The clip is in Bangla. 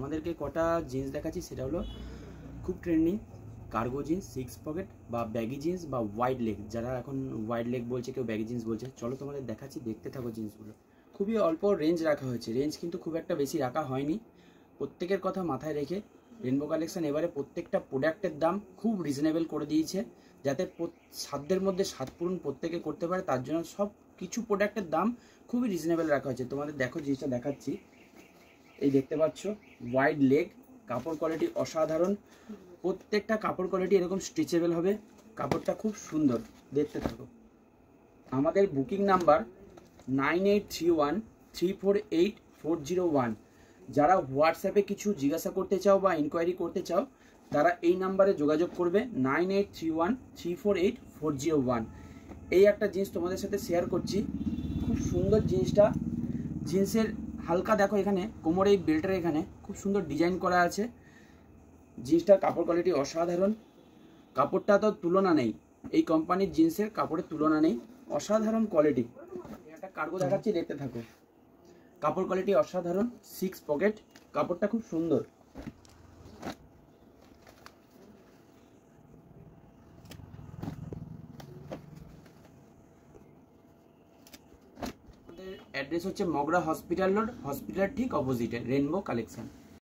তোমাদেরকে কটা জিন্স দেখাচ্ছি, সেটা হলো খুব ট্রেন্ডিং কার্গো জিন্স, 6 পকেট বা ব্যাগি জিন্স বা ওয়াইড লেগ, যারা এখন ওয়াইড লেগ বলছে, কেউ ব্যাগি জিন্স বলছে। চলো তোমাদের দেখাচ্ছি, দেখতে থাকো জিন্সগুলো। খুবই অল্প রেঞ্জ রাখা হয়েছে, রেঞ্জ কিন্তু খুব একটা বেশি রাখা হয়নি। প্রত্যেকের কথা মাথায় রেখে রেনবো কালেকশন এবারে প্রত্যেকটা প্রোডাক্টের দাম খুব রিজনেবল করে দিয়েছে, যাতে সাধ্যের মধ্যে স্বাদ পূরণ প্রত্যেকে করতে পারে। তার জন্য সব কিছু প্রোডাক্টের দাম খুবই রিজনেবল রাখা হয়েছে। তোমাদের দেখো জিনিসটা দেখাচ্ছি, এই দেখতে পাচ্ছ ওয়াইড লেগ, কাপড় কোয়ালিটি অসাধারণ। প্রত্যেকটা কাপড় কোয়ালিটি এরকম স্ট্রেচেবল হবে, কাপড়টা খুব সুন্দর। দেখতে থাকো। আমাদের বুকিং নাম্বার 9831348401। যারা হোয়াটসঅ্যাপে কিছু জিজ্ঞাসা করতে চাও বা ইনকোয়ারি করতে চাও, তারা এই নাম্বারে যোগাযোগ করবে 9831348401। এই একটা জিনিস তোমাদের সাথে শেয়ার করছি, খুব সুন্দর জিনিসটা। জিন্সের হালকা দেখো এখানে কোমরে এই বেল্টের এখানে খুব সুন্দর ডিজাইন করা আছে। জিন্সটার কাপড় কোয়ালিটি অসাধারণ, কাপড়টা তো তুলনা নেই, এই কোম্পানির জিন্সের কাপড়ের তুলনা নেই, অসাধারণ কোয়ালিটি। একটা কার্গো দেখাচ্ছি, দেখতে থাকো। কাপড় কোয়ালিটি অসাধারণ, 6 পকেট, কাপড়টা খুব সুন্দর। আমাদের অ্যাড্রেস হচ্ছে মগরা হসপিটাল রোড, হসপিটাল ঠিক অপোজিটে রেনবো কালেকশন।